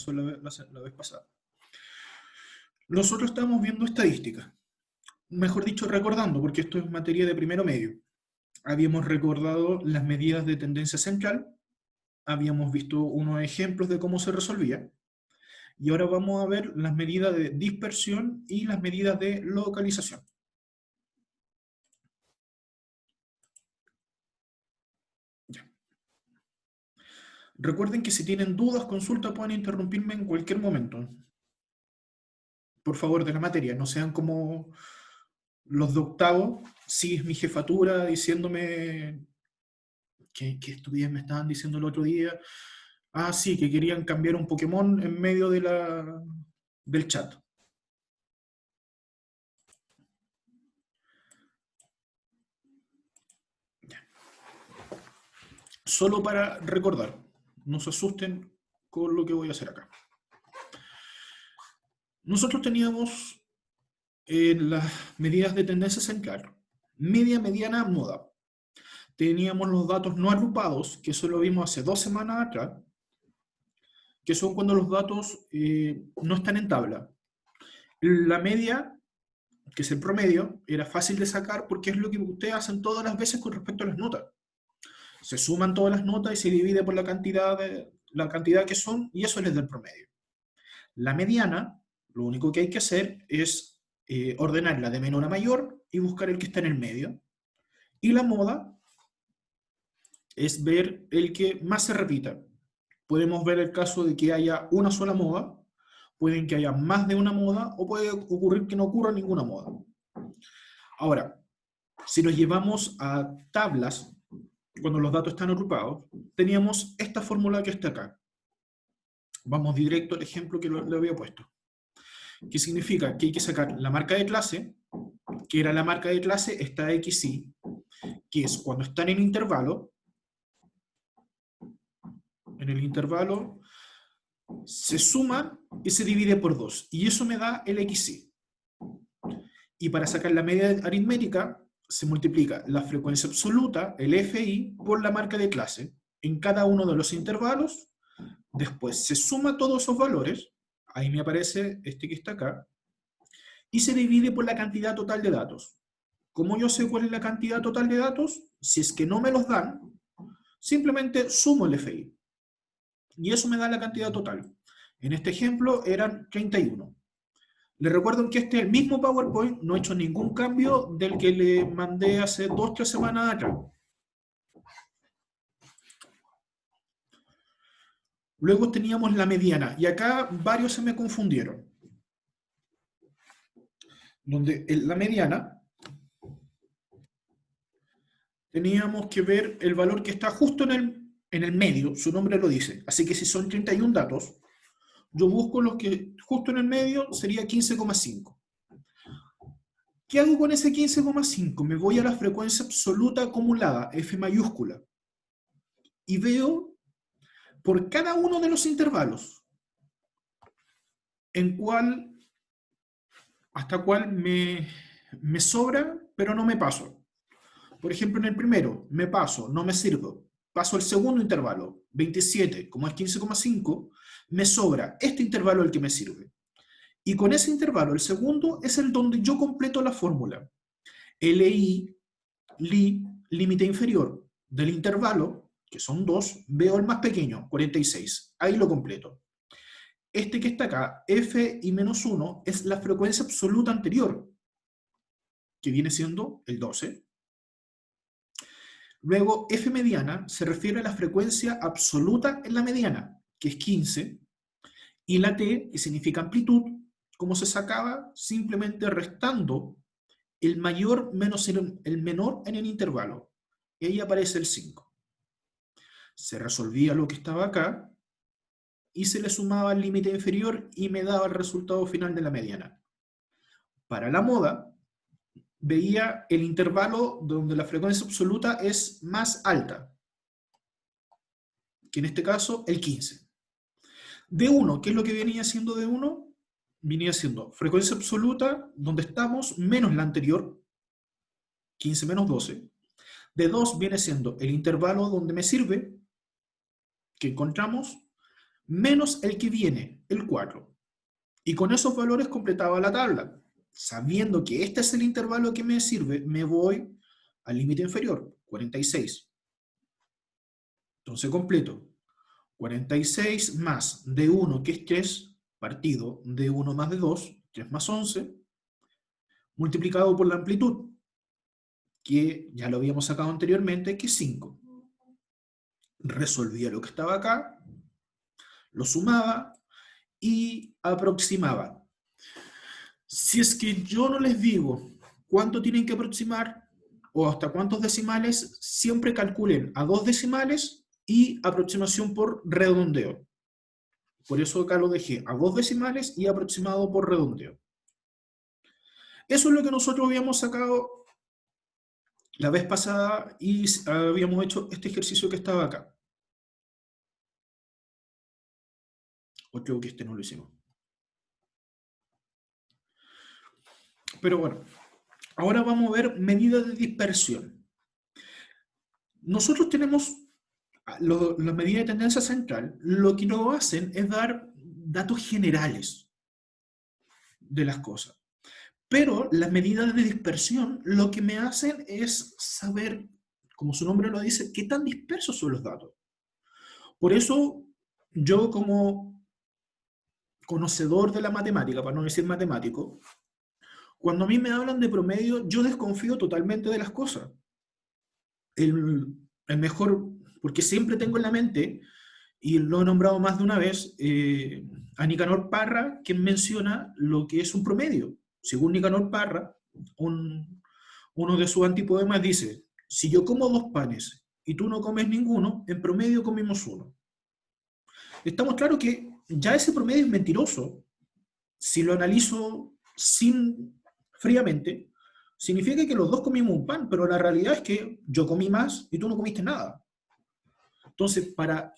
pasó la vez pasada. Nosotros estamos viendo estadísticas, mejor dicho, recordando, porque esto es materia de primero medio. Habíamos recordado las medidas de tendencia central, habíamos visto unos ejemplos de cómo se resolvía, y ahora vamos a ver las medidas de dispersión y las medidas de localización. Ya. Recuerden que si tienen dudas, consultas, pueden interrumpirme en cualquier momento. Por favor, de la materia, no sean como los de octavo, sí es mi jefatura diciéndome que estupidez me estaban diciendo el otro día. Ah, sí, que querían cambiar un Pokémon en medio del chat. Solo para recordar, no se asusten con lo que voy a hacer acá. Nosotros teníamos las medidas de tendencia central, media, mediana, moda. Teníamos los datos no agrupados, que eso lo vimos hace 2 semanas atrás, que son cuando los datos no están en tabla. La media, que es el promedio, era fácil de sacar porque es lo que ustedes hacen todas las veces con respecto a las notas. Se suman todas las notas y se divide por la cantidad que son, y eso les da el promedio. La mediana, lo único que hay que hacer es ordenarla de menor a mayor y buscar el que está en el medio. Y la moda es ver el que más se repita. Podemos ver el caso de que haya una sola moda, pueden que haya más de una moda, o puede ocurrir que no ocurra ninguna moda. Ahora, si nos llevamos a tablas, cuando los datos están agrupados, teníamos esta fórmula que está acá. Vamos directo al ejemplo que le había puesto. Que significa que hay que sacar la marca de clase, que era la marca de clase, está XY, que es cuando están en intervalo. En el intervalo se suma y se divide por 2, y eso me da el XY. Y para sacar la media aritmética, se multiplica la frecuencia absoluta, el FI, por la marca de clase, en cada uno de los intervalos. Después se suma todos esos valores, ahí me aparece este que está acá, y se divide por la cantidad total de datos. ¿Cómo yo sé cuál es la cantidad total de datos? Si es que no me los dan, simplemente sumo el FI. Y eso me da la cantidad total. En este ejemplo eran 31. Les recuerdo que este es el mismo PowerPoint, no he hecho ningún cambio del que le mandé hace 2 o 3 semanas atrás. Luego teníamos la mediana, y acá varios se me confundieron. Donde en la mediana teníamos que ver el valor que está justo en el medio, su nombre lo dice. Así que si son 31 datos, yo busco los que justo en el medio sería 15,5. ¿Qué hago con ese 15,5? Me voy a la frecuencia absoluta acumulada, F mayúscula, y veo por cada uno de los intervalos hasta cuál me sobra, pero no me paso. Por ejemplo, en el primero, me paso, no me sirvo. Paso al segundo intervalo, 27, como es 15,5, me sobra este intervalo el que me sirve. Y con ese intervalo, el segundo, es el donde yo completo la fórmula. LI, límite inferior del intervalo, que son 2, veo el más pequeño, 46. Ahí lo completo. Este que está acá, F y menos 1, es la frecuencia absoluta anterior, que viene siendo el 12. Luego, F mediana se refiere a la frecuencia absoluta en la mediana, que es 15, y la T, que significa amplitud, como se sacaba simplemente restando el mayor menos el menor en el intervalo. Y ahí aparece el 5. Se resolvía lo que estaba acá, y se le sumaba el límite inferior y me daba el resultado final de la mediana. Para la moda, veía el intervalo donde la frecuencia absoluta es más alta, que en este caso el 15. D1, ¿qué es lo que venía siendo D1? Venía siendo frecuencia absoluta donde estamos menos la anterior, 15 menos 12. D2 viene siendo el intervalo donde me sirve, que encontramos, menos el que viene, el 4. Y con esos valores completaba la tabla. Sabiendo que este es el intervalo que me sirve, me voy al límite inferior, 46. Entonces completo. 46 más D1, que es 3, partido D1 más D2, 3 más 11, multiplicado por la amplitud, que ya lo habíamos sacado anteriormente, que es 5. Resolvía lo que estaba acá, lo sumaba y aproximaba. Si es que yo no les digo cuánto tienen que aproximar o hasta cuántos decimales, siempre calculen a 2 decimales y aproximación por redondeo. Por eso acá lo dejé a 2 decimales y aproximado por redondeo. Eso es lo que nosotros habíamos sacado la vez pasada y habíamos hecho este ejercicio que estaba acá. O creo que este no lo hicimos. Pero bueno, ahora vamos a ver medidas de dispersión. Nosotros tenemos las medidas de tendencia central, lo que nos hacen es dar datos generales de las cosas. Pero las medidas de dispersión lo que me hacen es saber, como su nombre lo dice, qué tan dispersos son los datos. Por eso yo, como conocedor de la matemática, para no decir matemático, cuando a mí me hablan de promedio, yo desconfío totalmente de las cosas. El mejor, porque siempre tengo en la mente, y lo he nombrado más de una vez, a Nicanor Parra, quien menciona lo que es un promedio. Según Nicanor Parra, uno de sus antipoemas dice: si yo como 2 panes y tú no comes ninguno, en promedio comimos uno. Estamos claros que ya ese promedio es mentiroso. Si lo analizo fríamente, significa que los dos comimos un pan, pero la realidad es que yo comí más y tú no comiste nada. Entonces, para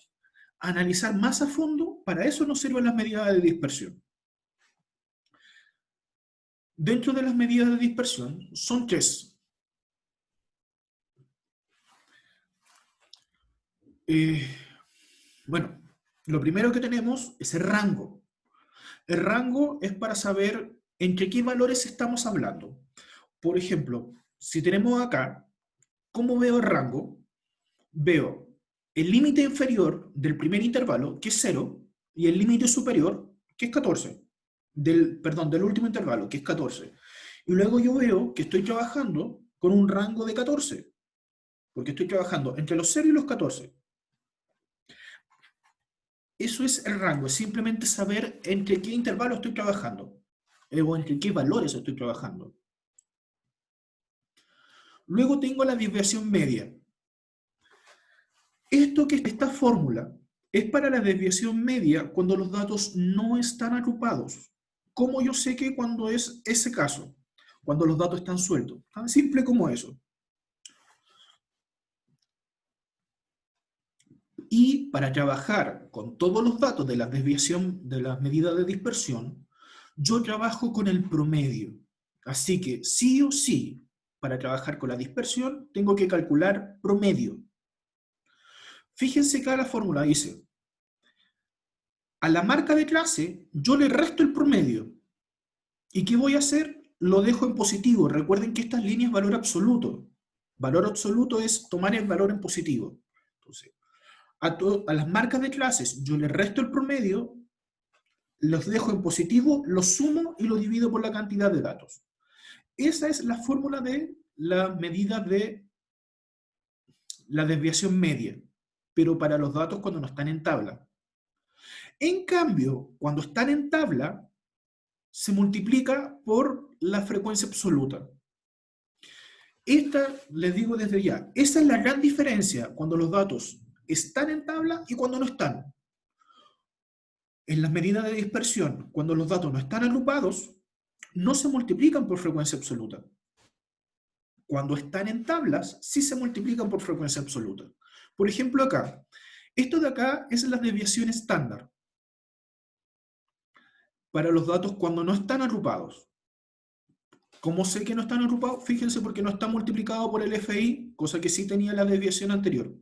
analizar más a fondo, para eso nos sirven las medidas de dispersión. Dentro de las medidas de dispersión son 3. Bueno, lo primero que tenemos es el rango. El rango es para saber entre qué valores estamos hablando. Por ejemplo, si tenemos acá, ¿cómo veo el rango? Veo el límite inferior del primer intervalo, que es 0, y el límite superior, que es 14. Del último intervalo, que es 14. Y luego yo veo que estoy trabajando con un rango de 14, porque estoy trabajando entre los 0 y los 14. Eso es el rango, es simplemente saber entre qué intervalo estoy trabajando, o entre qué valores estoy trabajando. Luego tengo la desviación media. Esta fórmula es para la desviación media cuando los datos no están agrupados. ¿Cómo yo sé que cuando es ese caso? Cuando los datos están sueltos. Tan simple como eso. Y para trabajar con todos los datos de la desviación, de las medidas de dispersión, yo trabajo con el promedio. Así que sí o sí, para trabajar con la dispersión, tengo que calcular promedio. Fíjense que la fórmula dice: a la marca de clase yo le resto el promedio. ¿Y qué voy a hacer? Lo dejo en positivo. Recuerden que estas líneas es valor absoluto. Valor absoluto es tomar el valor en positivo. Entonces, a las marcas de clases yo le resto el promedio, los dejo en positivo, los sumo y lo divido por la cantidad de datos. Esa es la fórmula de la medida de la desviación media, pero para los datos cuando no están en tabla. En cambio, cuando están en tabla, se multiplica por la frecuencia absoluta. Esta, les digo desde ya, esa es la gran diferencia cuando los datos están en tabla y cuando no están. En las medidas de dispersión, cuando los datos no están agrupados, no se multiplican por frecuencia absoluta. Cuando están en tablas, sí se multiplican por frecuencia absoluta. Por ejemplo, acá. Esto de acá es la desviación estándar para los datos cuando no están agrupados. ¿Cómo sé que no están agrupados? Fíjense, porque no está multiplicado por el FI, cosa que sí tenía la desviación anterior.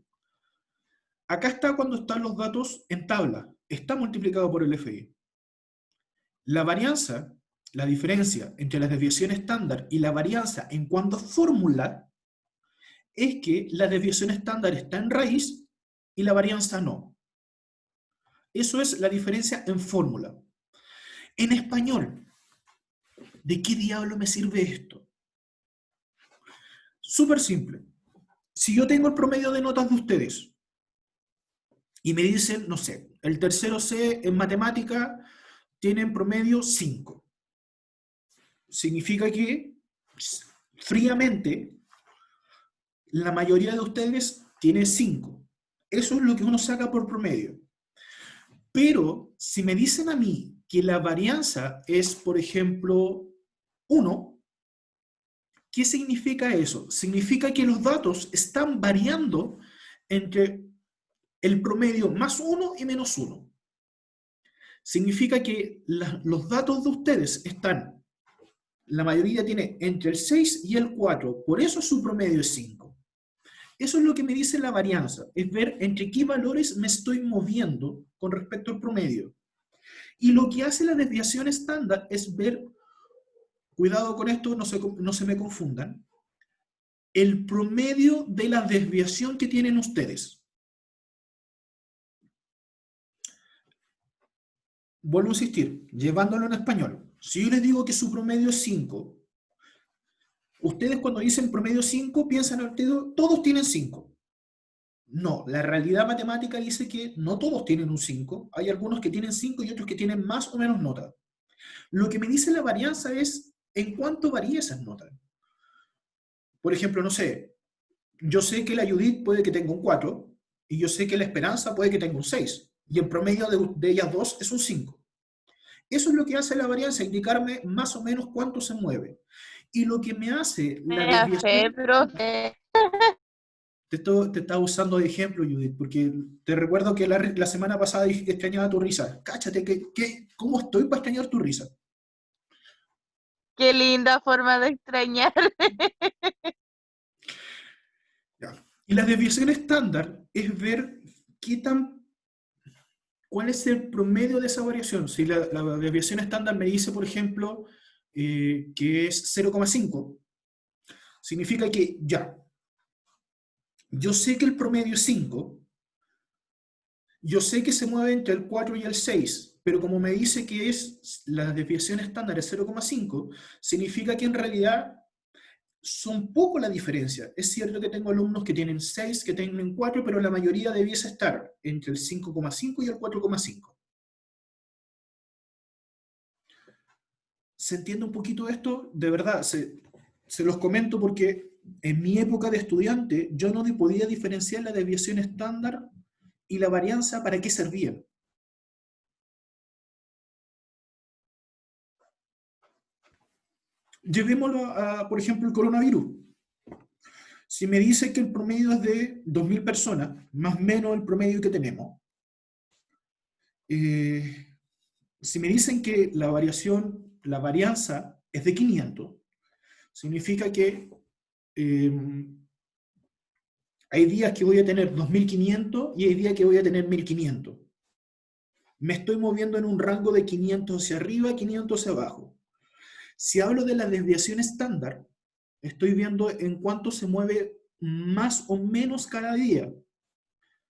Acá está cuando están los datos en tabla. está multiplicado por el FI. La varianza, la diferencia entre la desviación estándar y la varianza en cuanto a fórmula, es que la desviación estándar está en raíz y la varianza no. Eso es la diferencia en fórmula. En español, ¿de qué diablo me sirve esto? Súper simple. Si yo tengo el promedio de notas de ustedes y me dicen, no sé, el tercero C en matemática tiene en promedio 5. Significa que, fríamente, la mayoría de ustedes tiene 5. Eso es lo que uno saca por promedio. Pero si me dicen a mí que la varianza es, por ejemplo, 1, ¿qué significa eso? Significa que los datos están variando entre el promedio más 1 y menos 1. Significa que los datos de ustedes están, la mayoría tiene entre el 6 y el 4, por eso su promedio es 5. Eso es lo que me dice la varianza, es ver entre qué valores me estoy moviendo con respecto al promedio. Y lo que hace la desviación estándar es ver, cuidado con esto, no se me confundan, el promedio de la desviación que tienen ustedes. Vuelvo a insistir, llevándolo en español. Si yo les digo que su promedio es 5, ustedes cuando dicen promedio 5 piensan al dedo, todos tienen 5. No, la realidad matemática dice que no todos tienen un 5, hay algunos que tienen 5 y otros que tienen más o menos notas. Lo que me dice la varianza es en cuánto varía esas notas. Por ejemplo, no sé, yo sé que la Judith puede que tenga un 4 y yo sé que la Esperanza puede que tenga un 6 y el promedio de ellas dos es un 5. Eso es lo que hace la varianza, indicarme más o menos cuánto se mueve. Y lo que me hace la Me da fe, desviación... profe. Te estaba usando de ejemplo, Judith, porque te recuerdo que la semana pasada dije que extrañaba tu risa. Cáchate, ¿cómo estoy para extrañar tu risa? Qué linda forma de extrañar. Ya. Y la desviación estándar es ver cuál es el promedio de esa variación. Si la desviación estándar me dice, por ejemplo, que es 0,5, significa que ya, yo sé que el promedio es 5, yo sé que se mueve entre el 4 y el 6, pero como me dice que la desviación estándar es 0,5, significa que en realidad son poco la diferencia. Es cierto que tengo alumnos que tienen 6, que tienen 4, pero la mayoría debiese estar entre el 5,5 y el 4,5. ¿Se entiende un poquito esto? De verdad, se los comento porque en mi época de estudiante yo no podía diferenciar la desviación estándar y la varianza para qué servían. Llevémoslo a, por ejemplo, el coronavirus. Si me dice que el promedio es de 2.000 personas, más o menos el promedio que tenemos, si me dicen que la varianza es de 500, significa que hay días que voy a tener 2.500 y hay días que voy a tener 1.500. Me estoy moviendo en un rango de 500 hacia arriba, 500 hacia abajo. Si hablo de la desviación estándar, estoy viendo en cuánto se mueve más o menos cada día.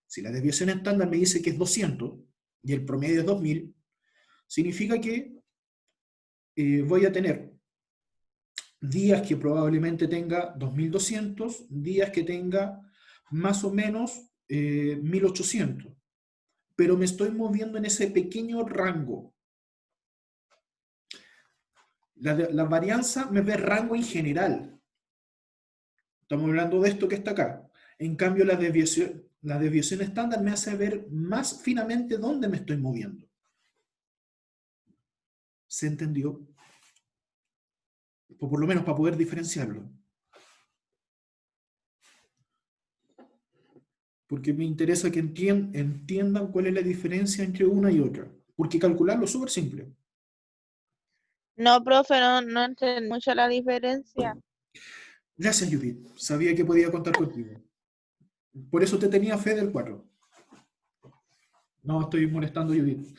Si la desviación estándar me dice que es 200 y el promedio es 2.000, significa que voy a tener días que probablemente tenga 2.200, días que tenga más o menos 1.800. Pero me estoy moviendo en ese pequeño rango. La varianza me ve rango en general. Estamos hablando de esto que está acá. En cambio, la desviación estándar me hace ver más finamente dónde me estoy moviendo. ¿Se entendió? O por lo menos para poder diferenciarlo. Porque me interesa que entiendan cuál es la diferencia entre una y otra. Porque calcularlo es súper simple. No, profe, no entiendo mucho la diferencia. Gracias, Judith. Sabía que podía contar contigo. Por eso te tenía fe del 4. No, estoy molestando, Judith.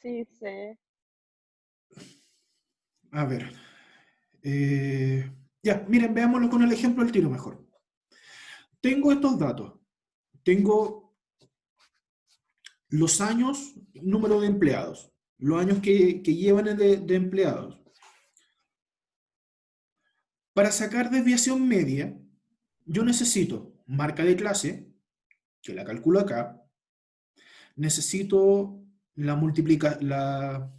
Sí, sé. A ver. Ya, miren, veámoslo con el ejemplo del tiro mejor. Tengo estos datos. Tengo los años, número de empleados, los años que llevan de empleados. Para sacar desviación media, yo necesito marca de clase, que la calculo acá, necesito la marca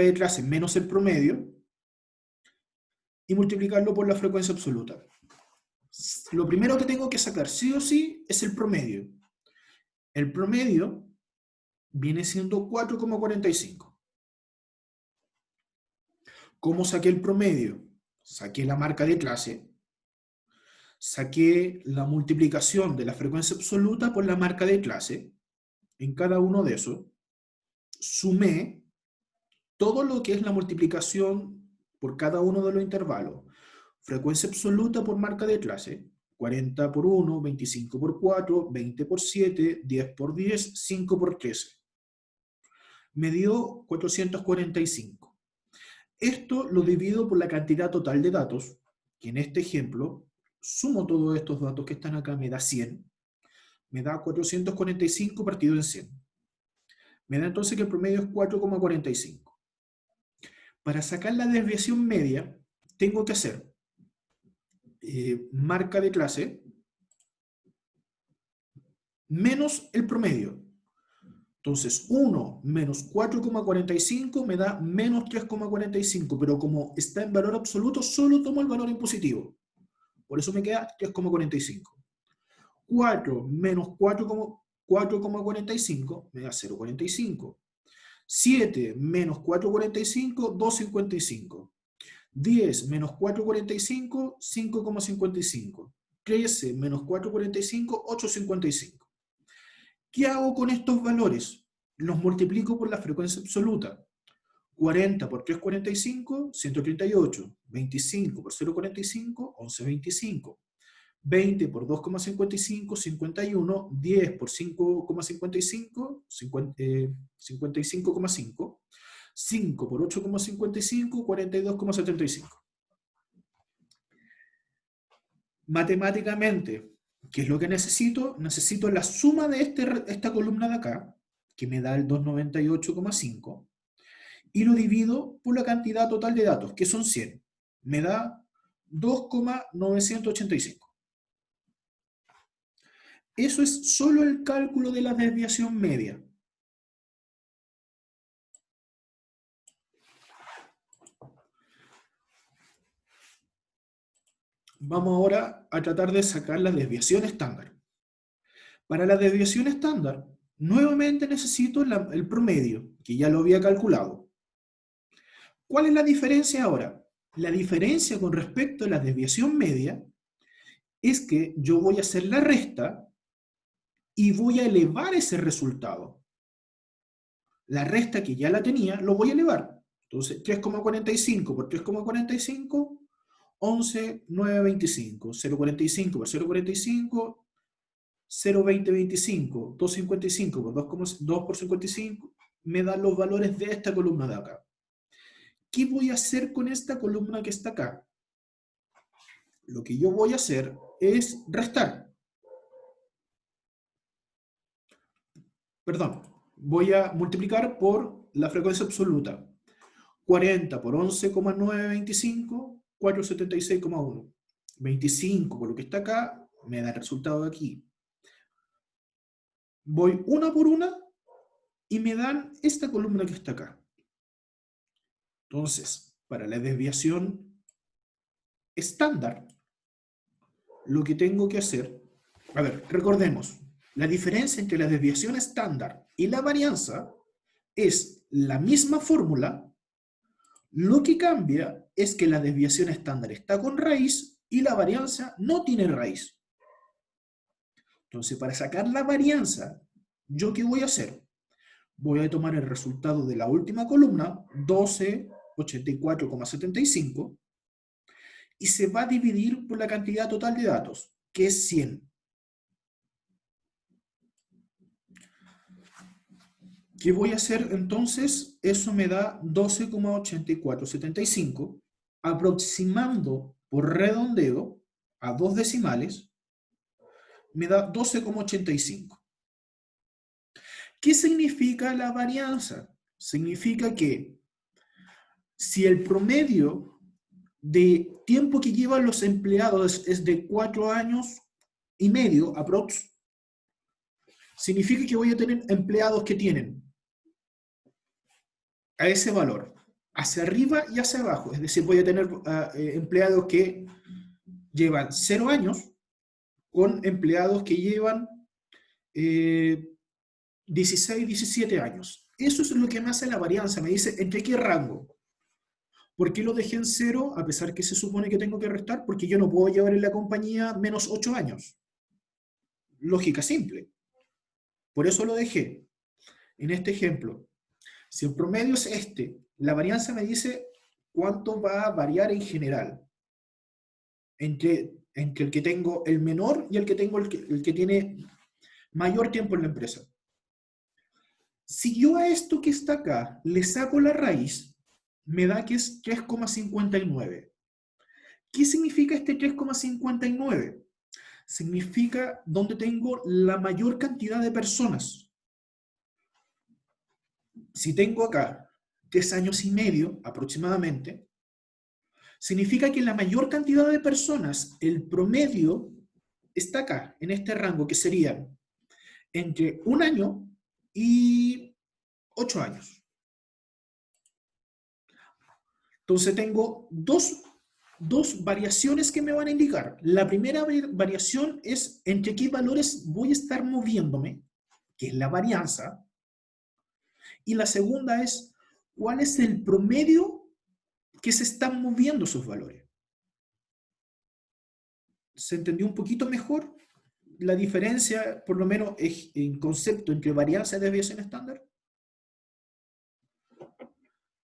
de clase menos el promedio y multiplicarlo por la frecuencia absoluta. Lo primero que tengo que sacar sí o sí es el promedio. El promedio viene siendo 4,45. ¿Cómo saqué el promedio? Saqué la marca de clase, saqué la multiplicación de la frecuencia absoluta por la marca de clase, en cada uno de esos, sumé todo lo que es la multiplicación por cada uno de los intervalos. Frecuencia absoluta por marca de clase, 40 por 1, 25 por 4, 20 por 7, 10 por 10, 5 por 13. Me dio 445. Esto lo divido por la cantidad total de datos, que en este ejemplo, sumo todos estos datos que están acá, me da 100. Me da 445 partido en 100. Me da entonces que el promedio es 4,45. Para sacar la desviación media, tengo que hacer marca de clase menos el promedio. Entonces, 1 menos 4,45 me da menos 3,45, pero como está en valor absoluto, solo tomo el valor en positivo. Por eso me queda 3,45. 4 menos 4,45 me da 0,45. 7 menos 4,45, 2,55. 10 menos 4,45, 5,55. 13 menos 4,45, 8,55. ¿Qué hago con estos valores? Los multiplico por la frecuencia absoluta. 40 por 3,45, 138. 25 por 0,45, 11,25. 20 por 2,55, 51. 10 por 5,55, 55,5. 5 por 8,55, 42,75. Matemáticamente, ¿qué es lo que necesito? Necesito la suma de esta columna de acá, que me da el 298,5, y lo divido por la cantidad total de datos, que son 100. Me da 2,985. Eso es solo el cálculo de la desviación media. Vamos ahora a tratar de sacar la desviación estándar. Para la desviación estándar, nuevamente necesito el promedio, que ya lo había calculado. ¿Cuál es la diferencia ahora? La diferencia con respecto a la desviación media es que yo voy a hacer la resta y voy a elevar ese resultado. La resta que ya la tenía, lo voy a elevar. Entonces, 3,45 por 3,45, 11,925. 0,45 por 0,45, 0,2025. 2,55 por 2 por 55, me dan los valores de esta columna de acá. ¿Qué voy a hacer con esta columna que está acá? Lo que yo voy a hacer es restar. Perdón, voy a multiplicar por la frecuencia absoluta. 40 por 11,925, 476,1. 25 por lo que está acá, me da el resultado de aquí. Voy una por una y me dan esta columna que está acá. Entonces, para la desviación estándar, lo que tengo que hacer, a ver, recordemos, la diferencia entre la desviación estándar y la varianza es la misma fórmula. Lo que cambia es que la desviación estándar está con raíz y la varianza no tiene raíz. Entonces, para sacar la varianza, ¿yo qué voy a hacer? Voy a tomar el resultado de la última columna, 1284,75, y se va a dividir por la cantidad total de datos, que es 100. ¿Qué voy a hacer entonces? Eso me da 12,8475, aproximando por redondeo a dos decimales, me da 12,85. ¿Qué significa la varianza? Significa que si el promedio de tiempo que llevan los empleados es de 4 años y medio, aprox, significa que voy a tener empleados que tienen a ese valor, hacia arriba y hacia abajo. Es decir, voy a tener empleados que llevan 0 años con empleados que llevan 16, 17 años. Eso es lo que me hace la varianza. Me dice, ¿entre qué rango? ¿Por qué lo dejé en 0 a pesar que se supone que tengo que restar? Porque yo no puedo llevar en la compañía menos 8 años. Lógica simple. Por eso lo dejé. En este ejemplo, si el promedio es este, la varianza me dice cuánto va a variar en general entre el que tengo el menor y el que tengo el que tiene mayor tiempo en la empresa. Si yo a esto que está acá le saco la raíz, me da que es 3,59. ¿Qué significa este 3,59? Significa donde tengo la mayor cantidad de personas. Si tengo acá 3 años y medio aproximadamente, significa que la mayor cantidad de personas, el promedio, está acá, en este rango, que sería entre 1 año y 8 años. Entonces tengo dos variaciones que me van a indicar. La primera variación es entre qué valores voy a estar moviéndome, que es la varianza. Y la segunda es cuál es el promedio que se están moviendo esos valores. ¿Se entendió un poquito mejor la diferencia, por lo menos en concepto, entre varianza y desviación estándar?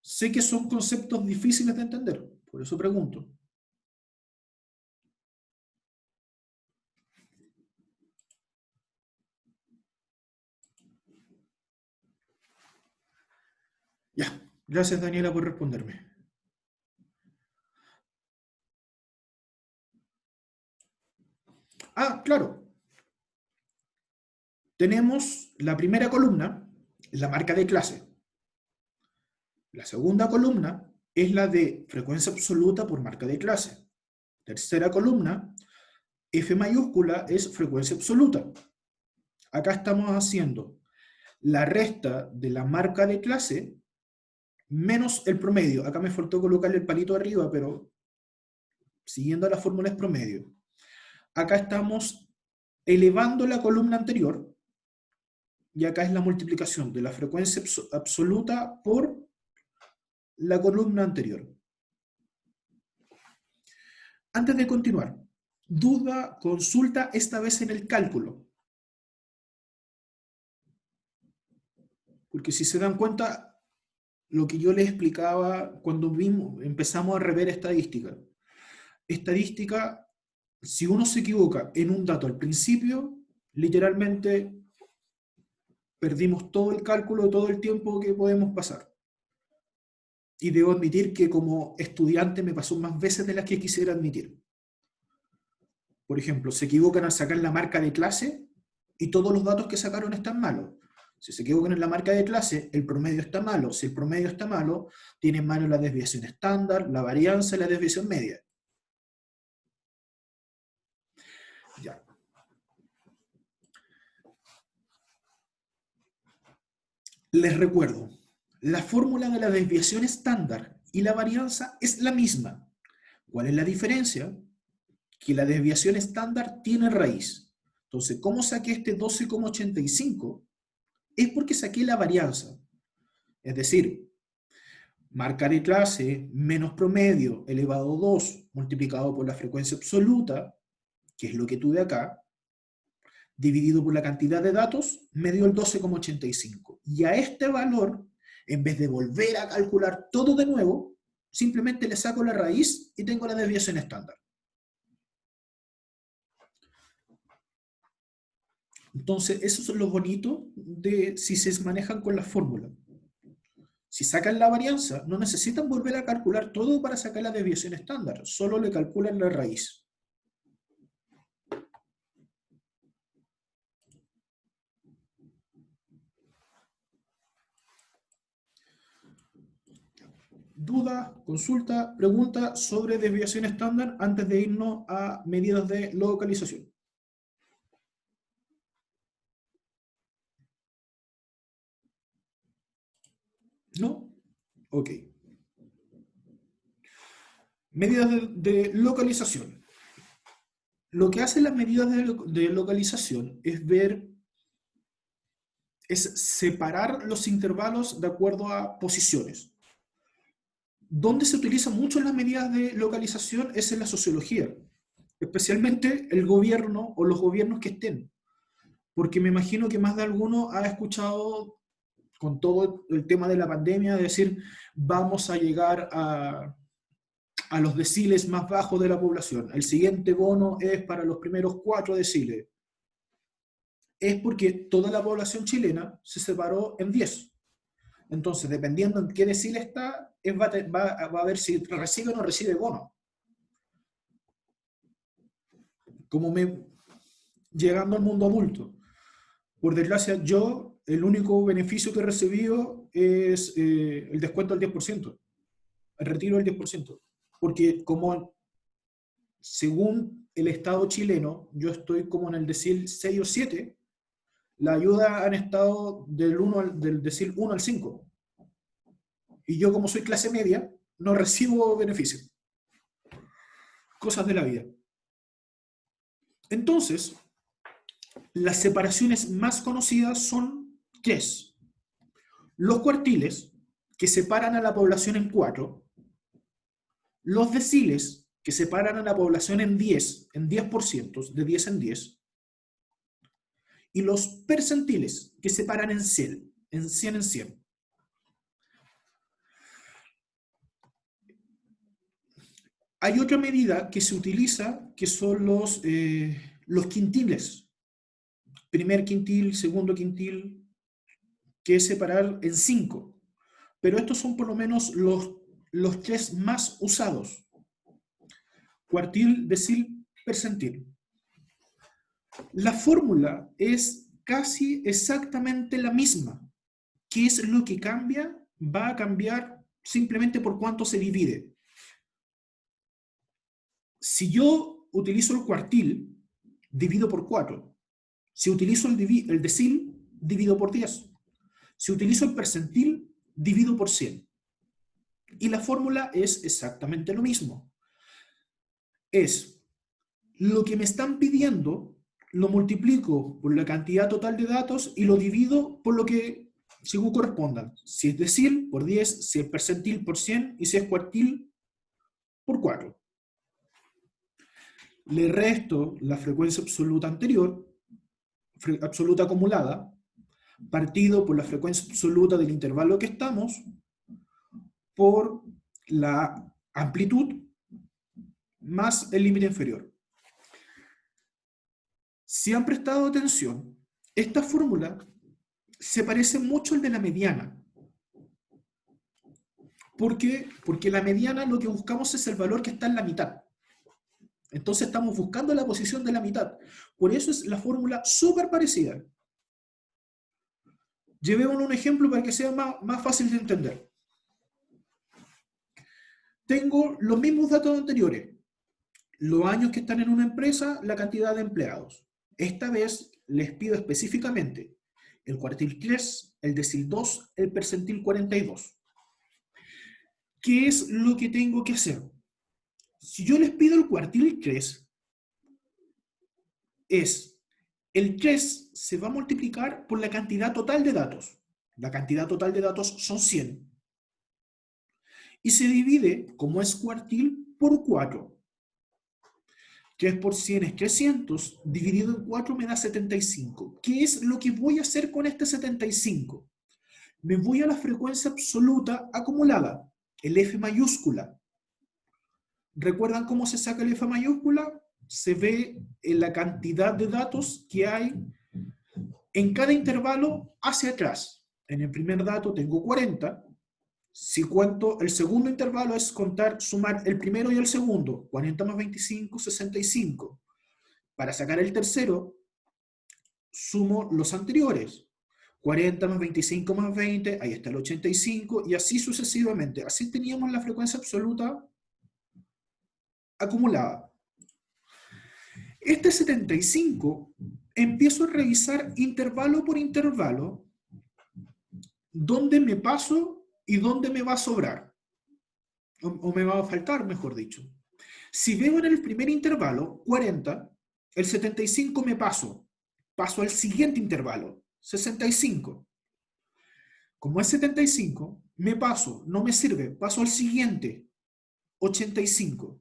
Sé que son conceptos difíciles de entender, por eso pregunto. Ya, gracias Daniela por responderme. Ah, claro. Tenemos la primera columna, la marca de clase. La segunda columna es la de frecuencia absoluta por marca de clase. Tercera columna, F mayúscula es frecuencia absoluta. Acá estamos haciendo la resta de la marca de clase menos el promedio. Acá me faltó colocarle el palito arriba, pero siguiendo la fórmula es promedio. Acá estamos elevando la columna anterior, y acá es la multiplicación de la frecuencia absoluta por la columna anterior. Antes de continuar, duda, consulta esta vez en el cálculo. Porque si se dan cuenta, lo que yo les explicaba cuando empezamos a rever estadística. Estadística, si uno se equivoca en un dato al principio, literalmente perdimos todo el cálculo, todo el tiempo que podemos pasar. Y debo admitir que como estudiante me pasó más veces de las que quisiera admitir. Por ejemplo, se equivocan al sacar la marca de clase y todos los datos que sacaron están malos. Si se equivocan en la marca de clase, el promedio está malo. Si el promedio está malo, tienen malo la desviación estándar, la varianza y la desviación media. Ya. Les recuerdo, la fórmula de la desviación estándar y la varianza es la misma. ¿Cuál es la diferencia? Que la desviación estándar tiene raíz. Entonces, ¿cómo saqué este 12,85? Es porque saqué la varianza. Es decir, marca de clase menos promedio elevado a 2 multiplicado por la frecuencia absoluta, que es lo que tuve acá, dividido por la cantidad de datos, me dio el 12,85. Y a este valor, en vez de volver a calcular todo de nuevo, simplemente le saco la raíz y tengo la desviación estándar. Entonces, eso es lo bonito de si se manejan con la fórmula. Si sacan la varianza, no necesitan volver a calcular todo para sacar la desviación estándar, solo le calculan la raíz. Duda, consulta, pregunta sobre desviación estándar antes de irnos a medidas de localización. ¿No? Ok. Medidas de localización. Lo que hacen las medidas de localización es separar los intervalos de acuerdo a posiciones. Donde se utilizan mucho las medidas de localización es en la sociología, especialmente el gobierno o los gobiernos que estén. Porque me imagino que más de alguno ha escuchado con todo el tema de la pandemia decir vamos a llegar a los deciles más bajos de la población. El siguiente bono es para los primeros 4 deciles. Es porque toda la población chilena se separó en 10. Entonces, dependiendo en qué decile está, va a ver si recibe o no recibe bono. Llegando al mundo adulto. Por desgracia, yo, el único beneficio que he recibido es el descuento del 10%, el retiro del 10%. Porque según el Estado chileno, yo estoy como en el decil 6 o 7, la ayuda han estado del decil 1 al 5. Y yo, como soy clase media, no recibo beneficios. Cosas de la vida. Entonces, las separaciones más conocidas son 3. Los cuartiles, que separan a la población en 4. Los deciles, que separan a la población en 10%, de 10 en 10. Y los percentiles, que separan en 100 en 100. Hay otra medida que se utiliza, que son los quintiles. Primer quintil, segundo quintil, que es separar en 5. Pero estos son por lo menos los 3 más usados. Cuartil, decil, percentil. La fórmula es casi exactamente la misma. ¿Qué es lo que cambia? Va a cambiar simplemente por cuánto se divide. Si yo utilizo el cuartil, divido por 4. Si utilizo el decil, divido por 10. Si utilizo el percentil, divido por 100. Y la fórmula es exactamente lo mismo. Es lo que me están pidiendo, lo multiplico por la cantidad total de datos y lo divido por lo que según correspondan. Si es decil, por 10, si es percentil, por 100, y si es cuartil, por 4. Le resto la frecuencia absoluta anterior, absoluta acumulada, partido por la frecuencia absoluta del intervalo que estamos, por la amplitud más el límite inferior. Si han prestado atención, esta fórmula se parece mucho al de la mediana. ¿Por qué? Porque la mediana lo que buscamos es el valor que está en la mitad. Entonces estamos buscando la posición de la mitad. Por eso es la fórmula súper parecida. Llevemos un ejemplo para que sea más fácil de entender. Tengo los mismos datos anteriores. Los años que están en una empresa, la cantidad de empleados. Esta vez les pido específicamente el cuartil 3, el decil 2, el percentil 42. ¿Qué es lo que tengo que hacer? Si yo les pido el cuartil 3, el 3 se va a multiplicar por la cantidad total de datos. La cantidad total de datos son 100. Y se divide, como es cuartil, por 4. 3 por 100 es 300, dividido en 4 me da 75. ¿Qué es lo que voy a hacer con este 75? Me voy a la frecuencia absoluta acumulada, el F mayúscula. ¿Recuerdan cómo se saca el F mayúscula? Se ve en la cantidad de datos que hay en cada intervalo hacia atrás. En el primer dato tengo 40. Si cuento el segundo intervalo es sumar el primero y el segundo. 40 más 25, 65. Para sacar el tercero, sumo los anteriores. 40 más 25 más 20, ahí está el 85, y así sucesivamente. Así teníamos la frecuencia absoluta acumulada. Este 75, empiezo a revisar intervalo por intervalo dónde me paso y dónde me va a sobrar. O me va a faltar, mejor dicho. Si veo en el primer intervalo, 40, el 75 me paso al siguiente intervalo, 65. Como es 75, me paso, no me sirve, paso al siguiente, 85.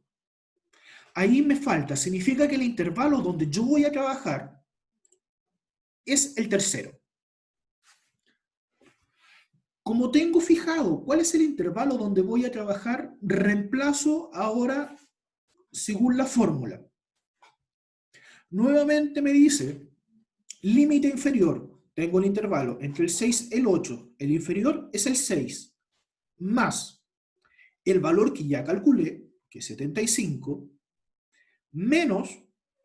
Ahí me falta, significa que el intervalo donde yo voy a trabajar es el tercero. Como tengo fijado cuál es el intervalo donde voy a trabajar, reemplazo ahora según la fórmula. Nuevamente me dice, límite inferior, tengo el intervalo entre el 6 y el 8, el inferior es el 6, más el valor que ya calculé, que es 75, menos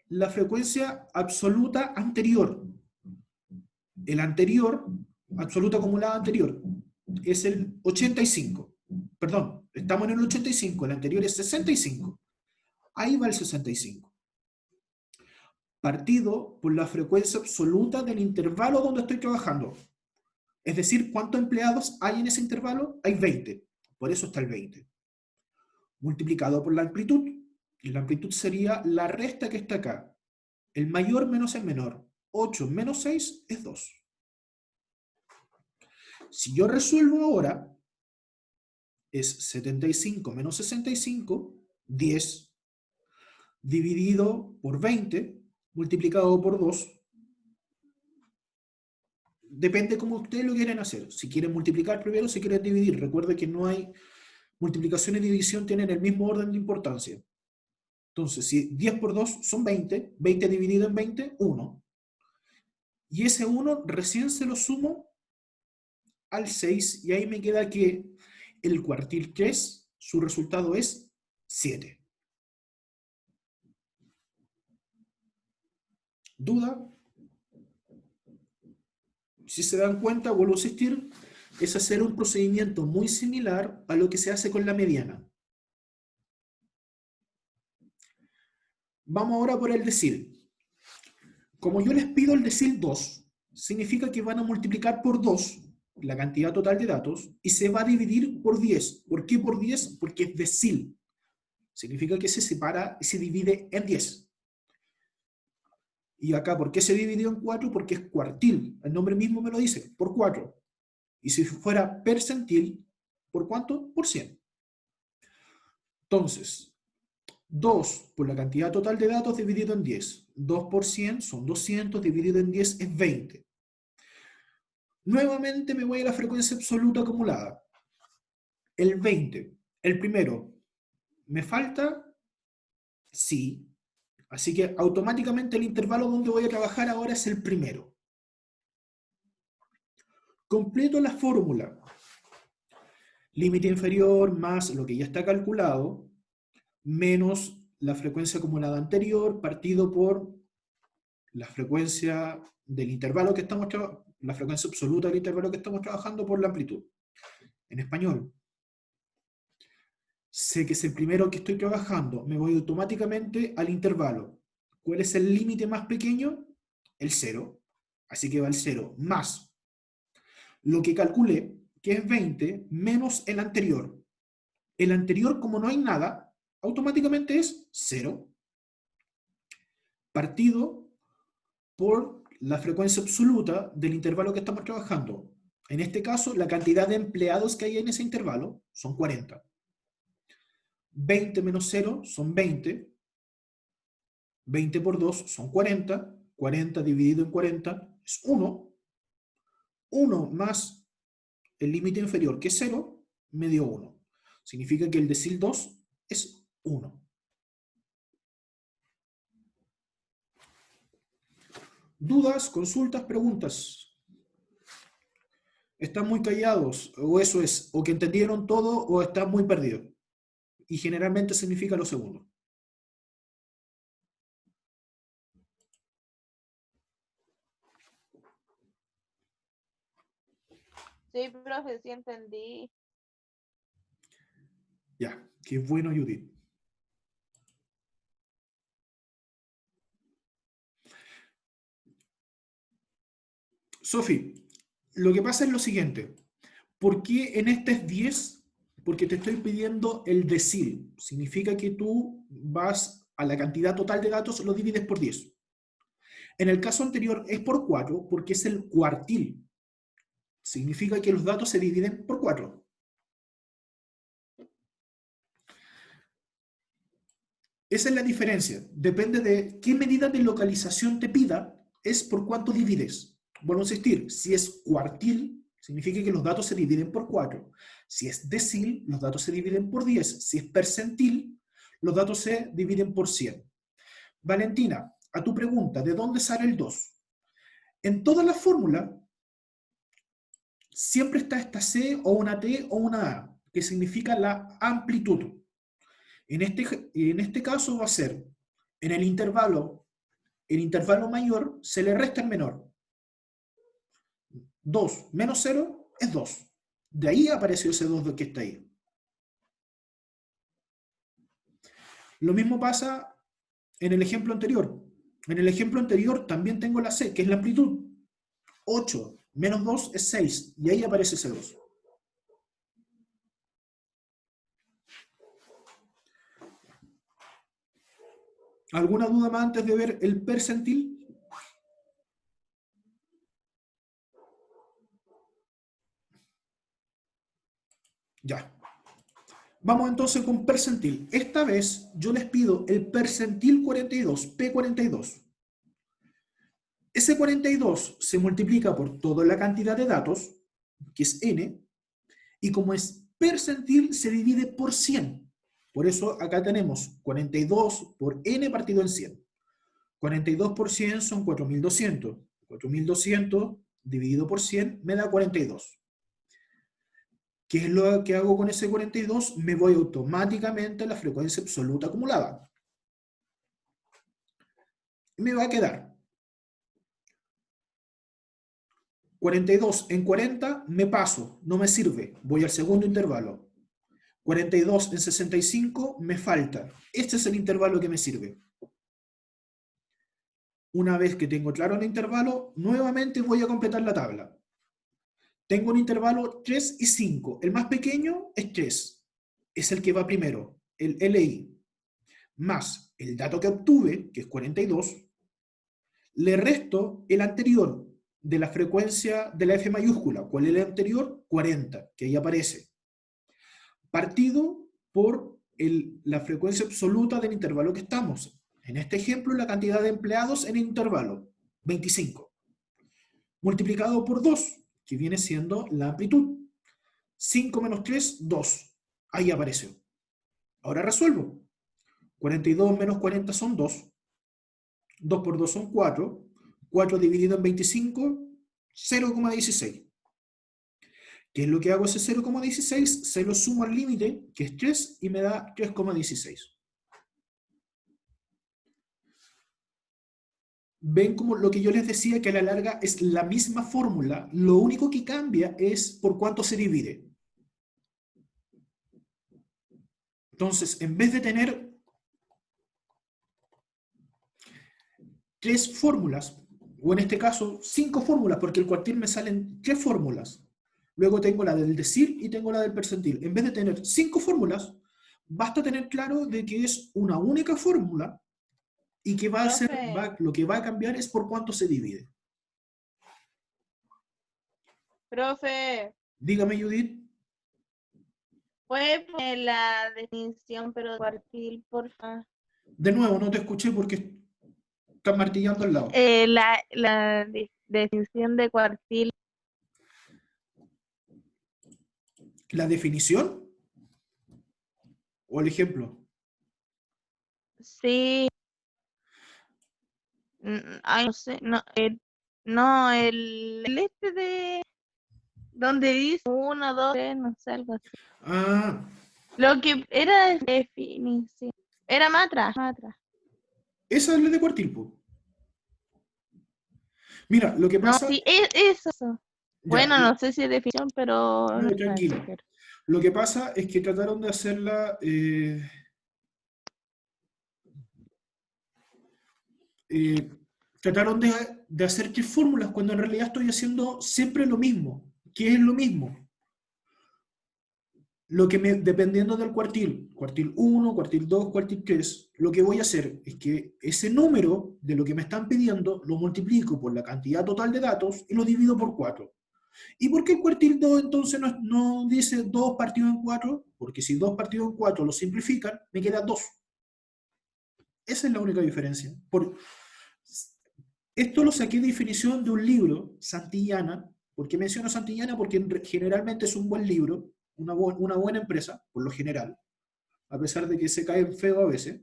la frecuencia absoluta anterior. El anterior, absoluta acumulada anterior, es el 85. Perdón, estamos en el 85, el anterior es 65. Ahí va el 65. Partido por la frecuencia absoluta del intervalo donde estoy trabajando. Es decir, ¿cuántos empleados hay en ese intervalo? Hay 20. Por eso está el 20. Multiplicado por la amplitud. Y la amplitud sería la resta que está acá. El mayor menos el menor. 8 menos 6 es 2. Si yo resuelvo ahora, es 75 menos 65, 10, dividido por 20, multiplicado por 2. Depende cómo ustedes lo quieren hacer. Si quieren multiplicar primero, si quieren dividir. Recuerde que no hay multiplicación y división, tienen el mismo orden de importancia. Entonces, si 10 por 2 son 20, 20 dividido en 20, 1. Y ese 1 recién se lo sumo al 6, y ahí me queda que el cuartil 3, su resultado es 7. ¿Duda? Si se dan cuenta, vuelvo a insistir, es hacer un procedimiento muy similar a lo que se hace con la mediana. Vamos ahora por el decil. Como yo les pido el decil 2, significa que van a multiplicar por 2 la cantidad total de datos y se va a dividir por 10. ¿Por qué por 10? Porque es decil. Significa que se separa y se divide en 10. Y acá, ¿por qué se dividió en 4? Porque es cuartil. El nombre mismo me lo dice, por 4. Y si fuera percentil, ¿por cuánto? Por 100. Entonces, 2 por la cantidad total de datos dividido en 10. 2 por 100 son 200, dividido en 10 es 20. Nuevamente me voy a la frecuencia absoluta acumulada. El 20. El primero. ¿Me falta? Sí. Así que automáticamente el intervalo donde voy a trabajar ahora es el primero. Completo la fórmula. Límite inferior más lo que ya está calculado, menos la frecuencia acumulada anterior, partido por la frecuencia del intervalo que estamos trabajando, la frecuencia absoluta del intervalo que estamos trabajando por la amplitud. En español, sé que es el primero que estoy trabajando, me voy automáticamente al intervalo. ¿Cuál es el límite más pequeño? El 0. Así que va el 0 más lo que calculé, que es 20, menos el anterior. El anterior, como no hay nada, automáticamente es 0. Partido por la frecuencia absoluta del intervalo que estamos trabajando. En este caso, la cantidad de empleados que hay en ese intervalo son 40. 20 menos 0 son 20. 20 por 2 son 40. 40 dividido en 40 es 1. 1 más el límite inferior, que es 0, me dio 1. Significa que el decil 2 es 1. ¿Dudas, consultas, preguntas? ¿Están muy callados? O eso es, o que entendieron todo o están muy perdidos. Y generalmente significa lo segundo. Sí, profe, sí entendí. Ya, qué bueno, Judith. Sofi, lo que pasa es lo siguiente. ¿Por qué en este es 10? Porque te estoy pidiendo el decil. Significa que tú vas a la cantidad total de datos, lo divides por 10. En el caso anterior es por 4 porque es el cuartil. Significa que los datos se dividen por 4. Esa es la diferencia. Depende de qué medida de localización te pida, es por cuánto divides. Vuelvo a insistir, si es cuartil, significa que los datos se dividen por 4. Si es decil, los datos se dividen por 10. Si es percentil, los datos se dividen por 100. Valentina, a tu pregunta, ¿de dónde sale el 2? En toda la fórmula siempre está esta C o una T o una A, que significa la amplitud. En este caso va a ser, en el intervalo mayor se le resta el menor. 2 menos 0 es 2. De ahí apareció ese 2 que está ahí. Lo mismo pasa en el ejemplo anterior. En el ejemplo anterior también tengo la C, que es la amplitud. 8 menos 2 es 6, y ahí aparece ese 2. ¿Alguna duda más antes de ver el percentil? Ya. Vamos entonces con percentil. Esta vez yo les pido el percentil 42, P42. Ese 42 se multiplica por toda la cantidad de datos, que es n, y como es percentil se divide por 100. Por eso acá tenemos 42 por n partido en 100. 42 por 100 son 4200. 4200 dividido por 100 me da 42. ¿Qué es lo que hago con ese 42? Me voy automáticamente a la frecuencia absoluta acumulada. Me va a quedar 42 en 40, me paso, no me sirve, voy al segundo intervalo. 42 en 65, me falta. Este es el intervalo que me sirve. Una vez que tengo claro el intervalo, nuevamente voy a completar la tabla. Tengo un intervalo 3 y 5. El más pequeño es 3. Es el que va primero, el LI. Más el dato que obtuve, que es 42, le resto el anterior de la frecuencia de la F mayúscula. ¿Cuál es el anterior? 40, que ahí aparece. Partido por la frecuencia absoluta del intervalo que estamos. En este ejemplo, la cantidad de empleados en el intervalo, 25. Multiplicado por 2, que viene siendo la amplitud. 5 menos 3, 2. Ahí apareció. Ahora resuelvo. 42 menos 40 son 2. 2 por 2 son 4. 4 dividido en 25, 0,16. ¿Qué es lo que hago ese 0,16? Se lo sumo al límite, que es 3, y me da 3,16. Ven como lo que yo les decía, que a la larga es la misma fórmula, lo único que cambia es por cuánto se divide. Entonces, en vez de tener 3 fórmulas, o en este caso 5 fórmulas, porque el cuartil me salen 3 fórmulas, luego tengo la del decil y tengo la del percentil. En vez de tener 5 fórmulas, basta tener claro de que es una única fórmula y que va a ser, lo que va a cambiar es por cuánto se divide. Profe, Dígame, Judith. ¿puede poner la definición, pero de cuartil, por favor? De nuevo, no te escuché porque estás martillando al lado. La definición de cuartil. ¿La definición? ¿O el ejemplo? Sí. Ay, no sé, no, no, el este de donde dice 1, 2, 3, no sé, algo así. Ah, Lo que era definición. Era más atrás, más atrás. esa es la de cuartil, po. Mira, lo que No, pasa, sí, eso. ya, Bueno, no sé si es definición, pero no está eso, tranquila. claro. Lo que pasa es que trataron de hacerla, eh, trataron de hacer tres fórmulas cuando en realidad estoy haciendo siempre lo mismo. ¿Qué es lo mismo? Dependiendo del cuartil 1, cuartil 2, cuartil 3, lo que voy a hacer es que ese número de lo que me están pidiendo lo multiplico por la cantidad total de datos y lo divido por 4. ¿Y por qué el cuartil 2 entonces no dice 2 partido en 4? Porque si 2 partido en 4 lo simplifican, me queda 2. Esa es la única diferencia. Esto lo saqué de definición de un libro, Santillana. ¿Por qué menciono Santillana? Porque generalmente es un buen libro, una buena empresa, por lo general, a pesar de que se cae feo a veces.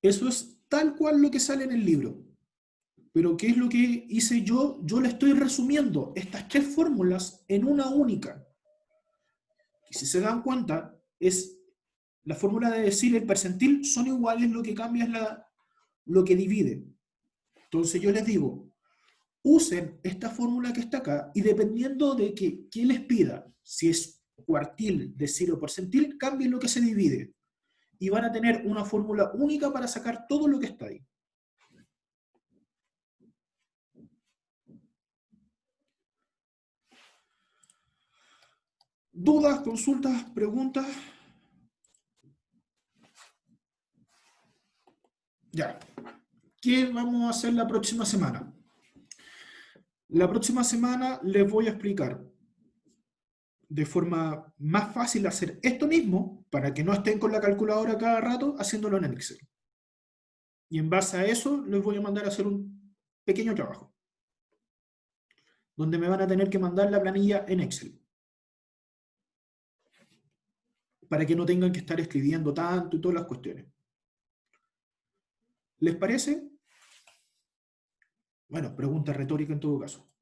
Eso es tal cual lo que sale en el libro. Pero ¿qué es lo que hice yo? Yo le estoy resumiendo estas tres fórmulas en una única. Y si se dan cuenta, es la fórmula de decir el percentil son iguales, lo que cambia es lo que divide. Entonces yo les digo, usen esta fórmula que está acá y dependiendo de qué les pida, si es cuartil, decil o percentil, cambien lo que se divide. Y van a tener una fórmula única para sacar todo lo que está ahí. ¿Dudas, consultas, preguntas? Ya. ¿Qué vamos a hacer la próxima semana? La próxima semana les voy a explicar de forma más fácil hacer esto mismo para que no estén con la calculadora cada rato haciéndolo en Excel. Y en base a eso les voy a mandar a hacer un pequeño trabajo, donde me van a tener que mandar la planilla en Excel, para que no tengan que estar escribiendo tanto y todas las cuestiones. ¿Les parece? Bueno, pregunta retórica en todo caso.